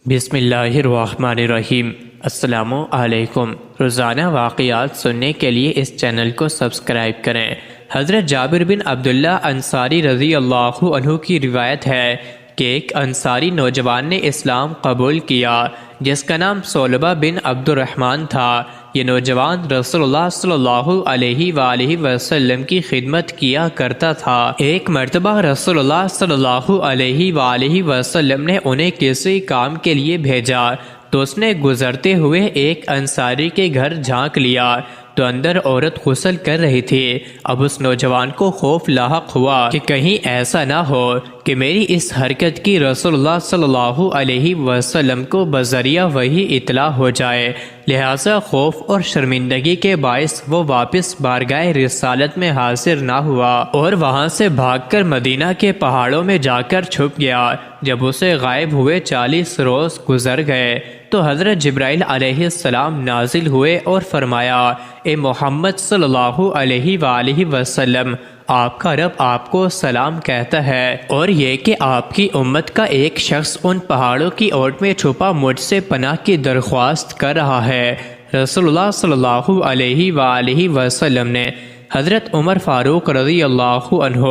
بسم اللہ الرحمن الرحیم۔ السلام علیکم۔ روزانہ واقعات سننے کے لیے اس چینل کو سبسکرائب کریں۔ حضرت جابر بن عبداللہ انصاری رضی اللہ عنہ کی روایت ہے کہ ایک انصاری نوجوان نے اسلام قبول کیا جس کا نام صلبہ بن عبد الرحمن تھا۔ یہ نوجوان رسول اللہ صلی اللہ علیہ وآلہ وسلم کی خدمت کیا کرتا تھا۔ ایک مرتبہ رسول اللہ صلی اللہ علیہ وآلہ وسلم نے انہیں کسی کام کے لیے بھیجا تو اس نے گزرتے ہوئے ایک انصاری کے گھر جھانک لیا تو اندر عورت غسل کر رہی تھی۔ اب اس نوجوان کو خوف لاحق ہوا کہ کہیں ایسا نہ ہو کہ میری اس حرکت کی رسول اللہ صلی اللہ علیہ وسلم کو بذریعہ وحی اطلاع ہو جائے، لہٰذا خوف اور شرمندگی کے باعث وہ واپس بارگاہ رسالت میں حاضر نہ ہوا اور وہاں سے بھاگ کر مدینہ کے پہاڑوں میں جا کر چھپ گیا۔ جب اسے غائب ہوئے 40 روز گزر گئے تو حضرت جبرائیل علیہ السلام نازل ہوئے اور فرمایا، اے محمد صلی اللہ علیہ وآلہ وسلم، آپ کا رب آپ کو سلام کہتا ہے اور یہ کہ آپ کی امت کا ایک شخص ان پہاڑوں کی اوٹ میں چھپا مجھ سے پناہ کی درخواست کر رہا ہے۔ رسول اللہ صلی اللہ علیہ وآلہ وسلم نے حضرت عمر فاروق رضی اللہ عنہ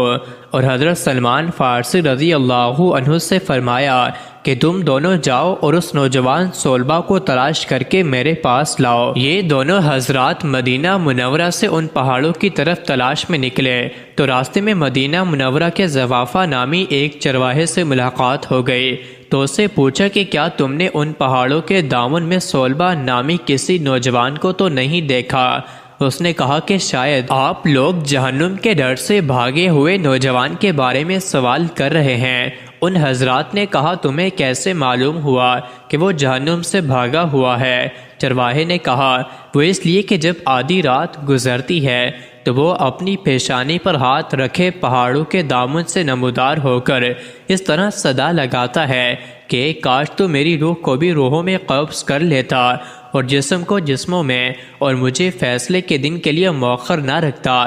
اور حضرت سلمان فارسی رضی اللہ عنہ سے فرمایا کہ تم دونوں جاؤ اور اس نوجوان صلبہ کو تلاش کر کے میرے پاس لاؤ۔ یہ دونوں حضرات مدینہ منورہ سے ان پہاڑوں کی طرف تلاش میں نکلے تو راستے میں مدینہ منورہ کے زوافہ نامی ایک چرواہے سے ملاقات ہو گئی تو اس سے پوچھا کہ کیا تم نے ان پہاڑوں کے دامن میں صلبہ نامی کسی نوجوان کو تو نہیں دیکھا؟ اس نے کہا کہ شاید آپ لوگ جہنم کے ڈر سے بھاگے ہوئے نوجوان کے بارے میں سوال کر رہے ہیں۔ ان حضرات نے کہا تمہیں کیسے معلوم ہوا کہ وہ جہنم سے بھاگا ہوا ہے؟ چرواہے نے کہا وہ اس لیے کہ جب آدھی رات گزرتی ہے تو وہ اپنی پیشانی پر ہاتھ رکھے پہاڑوں کے دامن سے نمودار ہو کر اس طرح صدا لگاتا ہے کہ کاش تو میری روح کو بھی روحوں میں قبض کر لیتا اور جسم کو جسموں میں اور مجھے فیصلے کے دن کے لیے مؤخر نہ رکھتا۔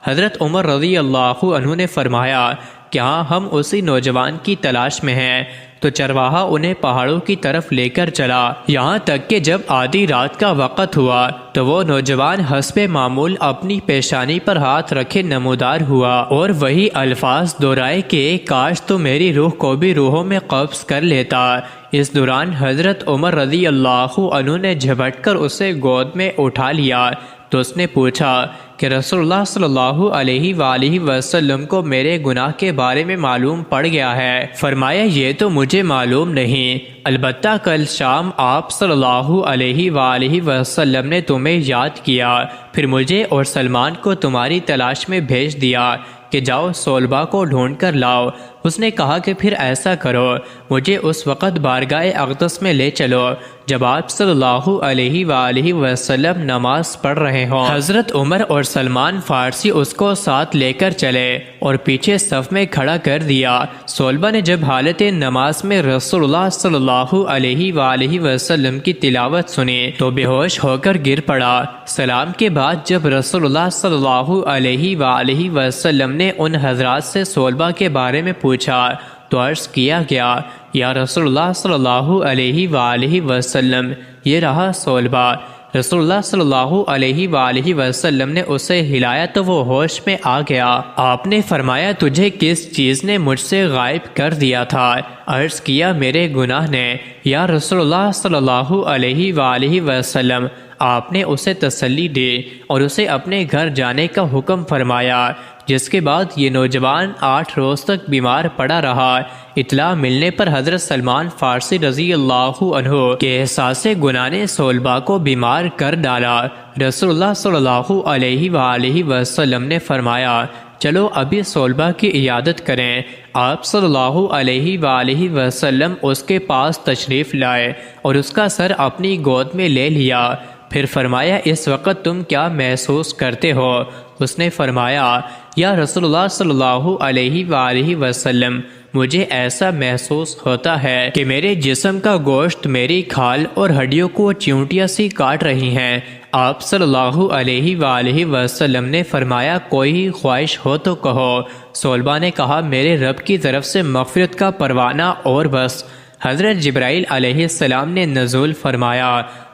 حضرت عمر رضی اللہ عنہ نے فرمایا کہ ہاں ہم اسی نوجوان کی تلاش میں ہیں۔ تو چرواہا انہیں پہاڑوں کی طرف لے کر چلا یہاں تک کہ جب آدھی رات کا وقت ہوا تو وہ نوجوان حسب معمول اپنی پیشانی پر ہاتھ رکھے نمودار ہوا اور وہی الفاظ دہرائے کہ کاش تو میری روح کو بھی روحوں میں قبض کر لیتا۔ اس دوران حضرت عمر رضی اللہ عنہ نے جھپٹ کر اسے گود میں اٹھا لیا تو اس نے پوچھا کہ رسول اللہ صلی اللہ علیہ وآلہ وسلم کو میرے گناہ کے بارے میں معلوم پڑ گیا ہے؟ فرمایا یہ تو مجھے معلوم نہیں، البتہ کل شام آپ صلی اللہ علیہ وآلہ وسلم نے تمہیں یاد کیا، پھر مجھے اور سلمان کو تمہاری تلاش میں بھیج دیا کہ جاؤ صلبہ کو ڈھونڈ کر لاؤ۔ اس نے کہا کہ پھر ایسا کرو، مجھے اس وقت بارگاہ اقدس میں لے چلو جب آپ صلی اللہ علیہ وآلہ وسلم نماز پڑھ رہے ہوں۔ حضرت عمر اور سلمان فارسی اس کو ساتھ لے کر چلے اور پیچھے صف میں کھڑا کر دیا۔ صلبہ نے جب حالت نماز میں رسول اللہ صلی اللہ علیہ وآلہ وسلم کی تلاوت سنی تو بے ہوش ہو کر گر پڑا۔ سلام کے بعد جب رسول اللہ صلی اللہ علیہ وآلہ وسلم نے ان حضرات سے صلبہ کے بارے میں پوچھا تو عرض کیا گیا یا رسول اللہ صلی اللہ علیہ وآلہ وسلم یہ رہا صلبہ۔ رسول اللہ صلی اللہ علیہ وآلہ وسلم نے اسے ہلایا تو وہ ہوش میں آ گیا۔ آپ نے فرمایا تجھے کس چیز نے مجھ سے غائب کر دیا تھا؟ عرض کیا میرے گناہ نے یا رسول اللہ صلی اللہ علیہ وآلہ وسلم۔ آپ نے اسے تسلی دی اور اسے اپنے گھر جانے کا حکم فرمایا، جس کے بعد یہ نوجوان 8 روز تک بیمار پڑا رہا۔ اطلاع ملنے پر حضرت سلمان فارسی رضی اللہ عنہ کے احساس گناہ نے صلبہ کو بیمار کر ڈالا۔ رسول اللہ صلی اللہ علیہ وآلہ وسلم نے فرمایا چلو ابھی صلبہ کی عیادت کریں۔ آپ صلی اللہ علیہ وآلہ وسلم اس کے پاس تشریف لائے اور اس کا سر اپنی گود میں لے لیا۔ پھر فرمایا اس وقت تم کیا محسوس کرتے ہو؟ اس نے فرمایا یا رسول اللہ صلی اللہ علیہ وآلہ وسلم مجھے ایسا محسوس ہوتا ہے کہ میرے جسم کا گوشت میری کھال اور ہڈیوں کو چیونٹیاں سی کاٹ رہی ہیں۔ آپ صلی اللہ علیہ وآلہ وسلم نے فرمایا کوئی خواہش ہو تو کہو۔ صلبہ نے کہا میرے رب کی طرف سے مغفرت کا پروانہ اور بس۔ حضرت جبرائیل علیہ السلام نے نزول فرمایا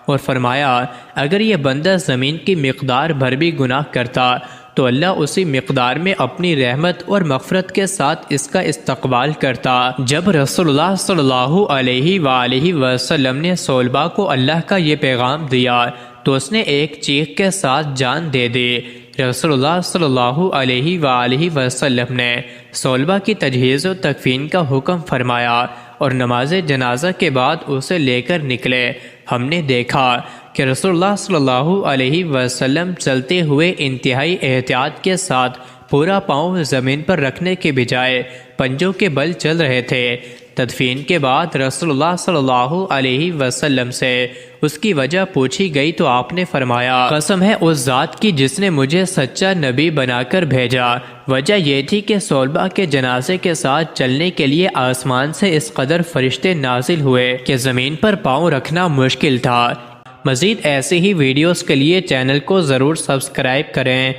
اور فرمایا اگر یہ بندہ زمین کی مقدار بھر بھی گناہ کرتا تو اللہ اسی مقدار میں اپنی رحمت اور مغفرت کے ساتھ اس کا استقبال کرتا۔ جب رسول اللہ صلی اللہ علیہ وآلہ وسلم نے صلبہ کو اللہ کا یہ پیغام دیا تو اس نے ایک چیخ کے ساتھ جان دے دی۔ رسول اللہ صلی اللہ علیہ وآلہ وسلم نے صلبہ کی تجہیز و تکفین کا حکم فرمایا اور نماز جنازہ کے بعد اسے لے کر نکلے۔ ہم نے دیکھا کہ رسول اللہ صلی اللہ علیہ وسلم چلتے ہوئے انتہائی احتیاط کے ساتھ پورا پاؤں زمین پر رکھنے کے بجائے پنجوں کے بل چل رہے تھے۔ تدفین کے بعد رسول اللہ صلی اللہ علیہ وسلم سے اس کی وجہ پوچھی گئی تو آپ نے فرمایا قسم ہے اس ذات کی جس نے مجھے سچا نبی بنا کر بھیجا، وجہ یہ تھی کہ صلبہ کے جنازے کے ساتھ چلنے کے لیے آسمان سے اس قدر فرشتے نازل ہوئے کہ زمین پر پاؤں رکھنا مشکل تھا۔ مزید ایسی ہی ویڈیوز کے لیے چینل کو ضرور سبسکرائب کریں۔